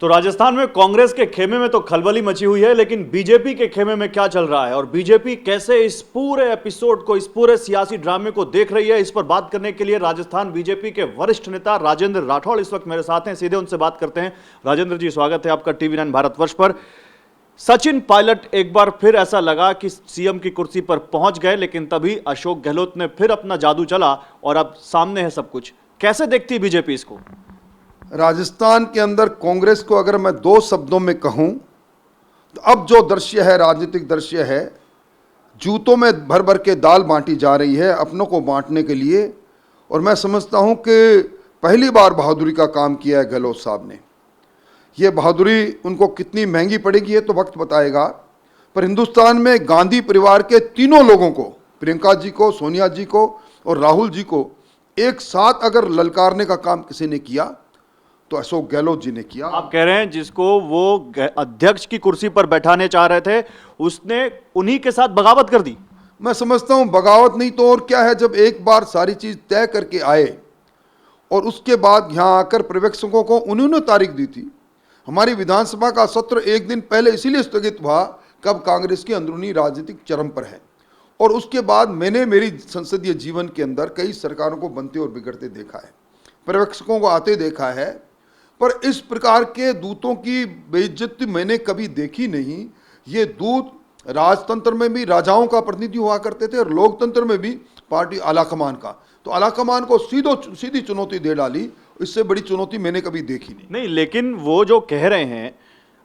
तो राजस्थान में कांग्रेस के खेमे में तो खलबली मची हुई है, लेकिन बीजेपी के खेमे में क्या चल रहा है और बीजेपी कैसे इस पूरे एपिसोड को, इस पूरे सियासी ड्रामे को देख रही है, इस पर बात करने के लिए राजस्थान बीजेपी के वरिष्ठ नेता राजेंद्र राठौड़ इस वक्त मेरे साथ हैं। सीधे उनसे बात करते हैं। राजेंद्र जी, स्वागत है आपका TV9 भारतवर्ष पर। सचिन पायलट एक बार फिर ऐसा लगा कि सीएम की कुर्सी पर पहुंच गए, लेकिन तभी अशोक गहलोत ने फिर अपना जादू चला और अब सामने है सब कुछ। कैसे देखती है बीजेपी इसको? राजस्थान के अंदर कांग्रेस को अगर मैं दो शब्दों में कहूं तो अब जो दृश्य है, राजनीतिक दृश्य है, जूतों में भर भर के दाल बांटी जा रही है अपनों को बांटने के लिए। और मैं समझता हूं कि पहली बार बहादुरी का काम किया है गहलोत साहब ने। ये बहादुरी उनको कितनी महंगी पड़ेगी ये तो वक्त बताएगा। पर हिंदुस्तान में गांधी परिवार के तीनों लोगों को, प्रियंका जी को, सोनिया जी को और राहुल जी को एक साथ अगर ललकारने का काम किसी ने किया तो अशोक गहलोत जी ने किया। आप कह रहे हैं जिसको वो अध्यक्ष की कुर्सी पर बैठाने चाह रहे थे, उसने उन्हीं के साथ बगावत कर दी। मैं समझता हूं बगावत नहीं तो और क्या है। जब एक बार सारी चीज तय करके आए और उसके बाद यहां आकर पर्यवेक्षकों को उन्होंने तारीख दी थी। हमारी विधानसभा का सत्र एक दिन पहले इसीलिए स्थगित हुआ कब कांग्रेस की अंदरूनी राजनीतिक चरम पर है। और उसके बाद मैंने मेरी संसदीय जीवन के अंदर कई सरकारों को बनते और बिगड़ते देखा है, पर्यवेक्षकों को आते देखा है, पर इस प्रकार के दूतों की बेइज्जती मैंने कभी देखी नहीं। ये दूत राजतंत्र में भी राजाओं का प्रतिनिधि हुआ करते थे और लोकतंत्र में भी पार्टी आलाकमान का। तो आलाकमान को सीधी चुनौती दे डाली। इससे बड़ी चुनौती मैंने कभी देखी नहीं। लेकिन वो जो कह रहे हैं,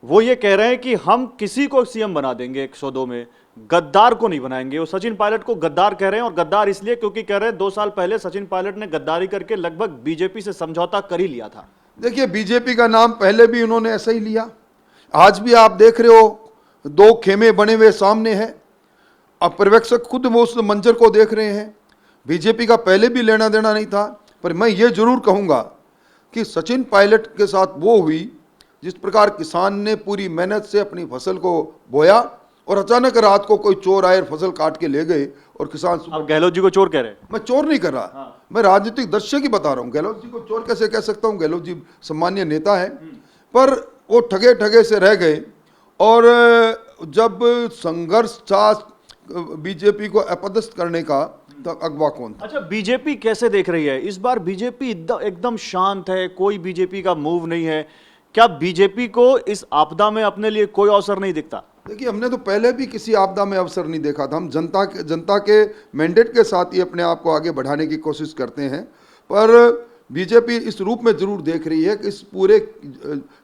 वो ये कह रहे हैं कि हम किसी को सीएम बना देंगे 102 में, गद्दार को नहीं बनाएंगे। वो सचिन पायलट को गद्दार कह रहे हैं, और गद्दार इसलिए क्योंकि कह रहे हैं 2 साल पहले सचिन पायलट ने गद्दारी करके लगभग बीजेपी से समझौता कर ही लिया था। देखिए, बीजेपी का नाम पहले भी उन्होंने ऐसा ही लिया। आज भी आप देख रहे हो 2 खेमे बने हुए सामने हैं। अब पर्यवेक्षक खुद वो उस मंजर को देख रहे हैं। बीजेपी का पहले भी लेना देना नहीं था। पर मैं ये जरूर कहूँगा कि सचिन पायलट के साथ वो हुई जिस प्रकार किसान ने पूरी मेहनत से अपनी फसल को बोया और अचानक रात को कोई चोर आए, फसल काट के ले गए और किसान। अब गहलोत जी को चोर कह रहे हैं? मैं चोर नहीं कर रहा। हाँ। मैं राजनीतिक दृश्य की बता रहा हूँ। गहलोत जी को चोर कैसे कह सकता हूँ? गहलोत जी सम्मानीय नेता है, पर वो ठगे ठगे से रह गए। और जब संघर्ष था बीजेपी को अपदस्थ करने का, तब अगवा कौन था? अच्छा, बीजेपी कैसे देख रही है इस बार? बीजेपी एकदम शांत है, कोई बीजेपी का मूव नहीं है। क्या बीजेपी को इस आपदा में अपने लिए कोई अवसर नहीं दिखता? देखिए, हमने तो पहले भी किसी आपदा में अवसर नहीं देखा था। हम जनता के मैंडेट के साथ ही अपने आप को आगे बढ़ाने की कोशिश करते हैं। पर बीजेपी इस रूप में जरूर देख रही है कि इस पूरे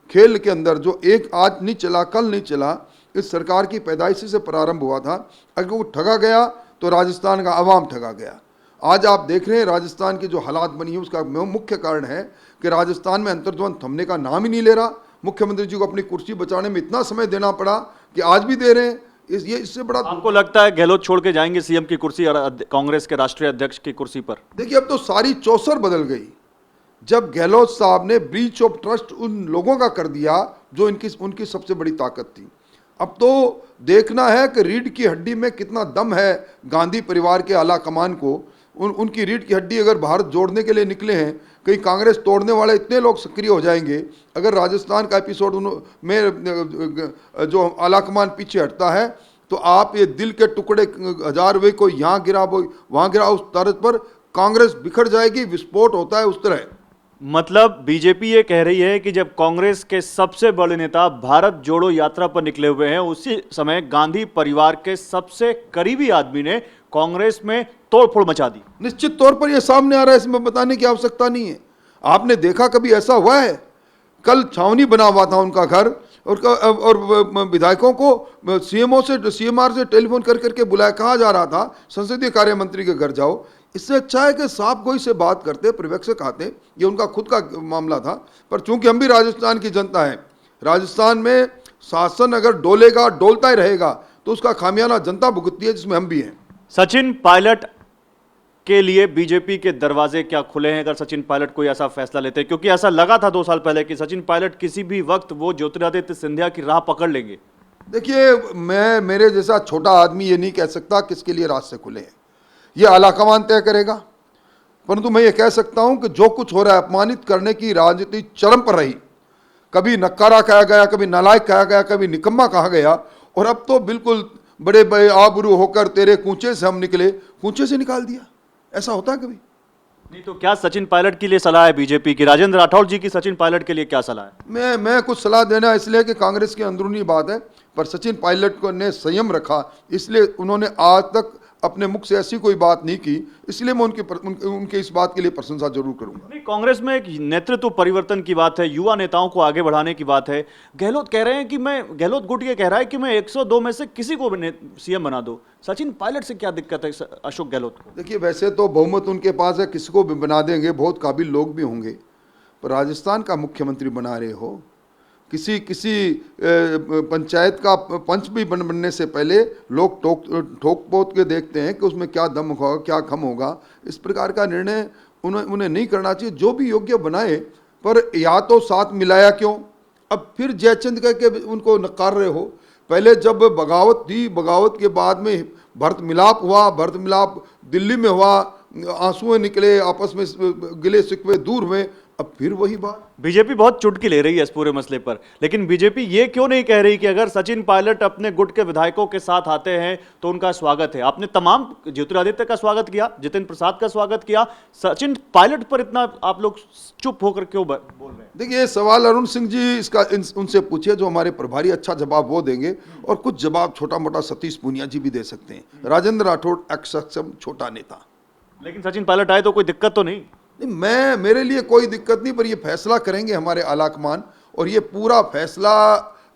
खेल के अंदर जो एक आज नहीं चला, कल नहीं चला, इस सरकार की पैदाइशी से प्रारंभ हुआ था। अगर वो ठगा गया तो राजस्थान का अवाम ठगा गया। आज आप देख रहे हैं राजस्थान की जो हालात बनी है, उसका मुख्य कारण है कि राजस्थान में अंतर्द्वंद थमने का नाम ही नहीं ले रहा। मुख्यमंत्री जी को अपनी कुर्सी बचाने में इतना समय देना पड़ा कि आज भी दे रहे हैं। इससे बड़ा आपको लगता है गहलोत छोड़ के जाएंगे सीएम की कुर्सी और कांग्रेस के राष्ट्रीय अध्यक्ष की कुर्सी पर? देखिए, अब तो सारी चौसर बदल गई। जब गहलोत साहब ने ब्रीच ऑफ ट्रस्ट उन लोगों का कर दिया जो उनकी सबसे बड़ी ताकत थी। अब तो देखना है कि रीढ़ की हड्डी में कितना दम है गांधी परिवार के आला कमान को। उनकी रीढ़ की हड्डी अगर भारत जोड़ने के लिए निकले हैं, कहीं कांग्रेस तोड़ने वाले इतने लोग सक्रिय हो जाएंगे। अगर राजस्थान का एपिसोड में जो आला कमान पीछे हटता है तो आप ये दिल के टुकड़े हजार वे को यहाँ गिरा वो वहाँ गिरा, उस तरह पर कांग्रेस बिखर जाएगी। विस्फोट होता है उस तरह। मतलब बीजेपी ये कह रही है कि जब कांग्रेस के सबसे बड़े नेता भारत जोड़ो यात्रा पर निकले हुए हैं, उसी समय गांधी परिवार के सबसे करीबी आदमी ने कांग्रेस में तोड़फोड़ मचा दी। निश्चित तौर पर यह सामने आ रहा है, इसमें बताने की आवश्यकता नहीं है। आपने देखा कभी ऐसा हुआ है? कल छावनी बना हुआ था उनका घर, और विधायकों को सीएमआर से टेलीफोन कर करके बुलाया, कहा जा रहा था संसदीय कार्य मंत्री के घर जाओ। इससे अच्छा है कि साफ गोई से बात करते, पर्यवेक्षक आते। ये उनका खुद का मामला था। पर चूंकि हम भी राजस्थान की जनता है, राजस्थान में शासन अगर डोलेगा, डोलता ही रहेगा, तो उसका खामियाना जनता भुगतती है, जिसमें हम भी हैं। सचिन पायलट के लिए बीजेपी के दरवाजे क्या खुले हैं अगर सचिन पायलट कोई ऐसा फैसला लेते हैं? क्योंकि ऐसा लगा था 2 साल पहले कि सचिन पायलट किसी भी वक्त वो ज्योतिरादित्य सिंधिया की राह पकड़ लेंगे। देखिए, मेरे जैसा छोटा आदमी ये नहीं कह सकता किसके लिए रास्ते खुले हैं। ये आलाकमान तय करेगा। परंतु मैं ये कह सकता हूं कि जो कुछ हो रहा है, अपमानित करने की राजनीति चरम पर रही। कभी नक्कारा कहा गया, कभी नालायक कहा गया, कभी निकम्मा कहा गया, और अब तो बिल्कुल बड़े बड़े आबरू होकर तेरे कूचे से हम निकले, कूचे से निकाल दिया। ऐसा होता है कभी? नहीं तो क्या सचिन पायलट के लिए सलाह है बीजेपी की? राजेंद्र राठौड़ जी की सचिन पायलट के लिए क्या सलाह है? मैं कुछ सलाह देना इसलिए कि कांग्रेस की अंदरूनी बात है, पर सचिन पायलट को ने संयम रखा, इसलिए उन्होंने आज तक अपने मुख से ऐसी कोई बात नहीं की, इसलिए मैं उनके इस बात के लिए प्रशंसा जरूर करूंगा। नहीं, कांग्रेस में एक नेतृत्व परिवर्तन की बात है, युवा नेताओं को आगे बढ़ाने की बात है। गहलोत कह रहे हैं कि गहलोत गुट ये कह रहा है कि मैं 102 में से किसी को सीएम बना दो। सचिन पायलट से क्या दिक्कत है अशोक गहलोत को? देखिए, वैसे तो बहुमत उनके पास है, किसी को भी बना देंगे, बहुत काबिल लोग भी होंगे, पर राजस्थान का मुख्यमंत्री बना रहे हो, किसी पंचायत का पंच भी बनने से पहले लोग ठोक पोत के देखते हैं कि उसमें क्या दम होगा, क्या खम होगा। इस प्रकार का निर्णय उन्हें नहीं करना चाहिए। जो भी योग्य बनाए, पर या तो साथ मिलाया क्यों? अब फिर जयचंद कह के उनको नकार रहे हो। पहले जब बगावत थी, बगावत के बाद में भरत मिलाप हुआ, भरत मिलाप दिल्ली में हुआ, आंसुएं निकले, आपस में गिले शिकवे दूर हुए, अब फिर वही बात। बीजेपी बहुत चुटकी ले रही है इस पूरे मसले पर, लेकिन बीजेपी ये क्यों नहीं कह रही कि अगर सचिन पायलट अपने गुट के विधायकों के साथ आते हैं तो उनका स्वागत है? आपने तमाम ज्योतिरादित्य का स्वागत किया, जितेंद्र प्रसाद का स्वागत किया, सचिन पायलट पर इतना आप लोग चुप होकर क्यों बोल रहे हैं? देखिए, सवाल अरुण सिंह जी इसका उनसे पूछिए, जो हमारे प्रभारी, अच्छा जवाब वो देंगे, और कुछ जवाब छोटा मोटा सतीश पूनिया जी भी दे सकते हैं। राजेंद्र राठौड़ अक्षम छोटा नेता। लेकिन सचिन पायलट आए तो कोई दिक्कत तो नहीं? नहीं, मेरे लिए कोई दिक्कत नहीं, पर ये फैसला करेंगे हमारे आलाकमान, और ये पूरा फैसला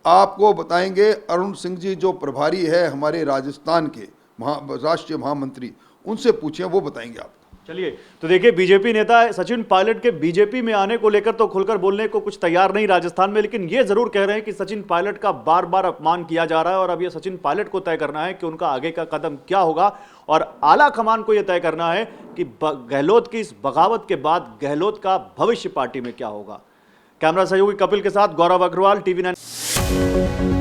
आपको बताएंगे अरुण सिंह जी, जो प्रभारी है हमारे राजस्थान के राष्ट्रीय महामंत्री, उनसे पूछें, वो बताएंगे आपको। चलिए, तो देखिए, बीजेपी नेता सचिन पायलट के बीजेपी में आने को लेकर तो खुलकर बोलने को कुछ तैयार नहीं राजस्थान में, लेकिन ये जरूर कह रहे हैं कि सचिन पायलट का बार बार अपमान किया जा रहा है और अब ये सचिन पायलट को तय करना है कि उनका आगे का कदम क्या होगा, और आला कमान को यह तय करना है कि गहलोत की इस बगावत के बाद गहलोत का भविष्य पार्टी में क्या होगा। कैमरा सहयोगी कपिल के साथ गौरव अग्रवाल, TV9।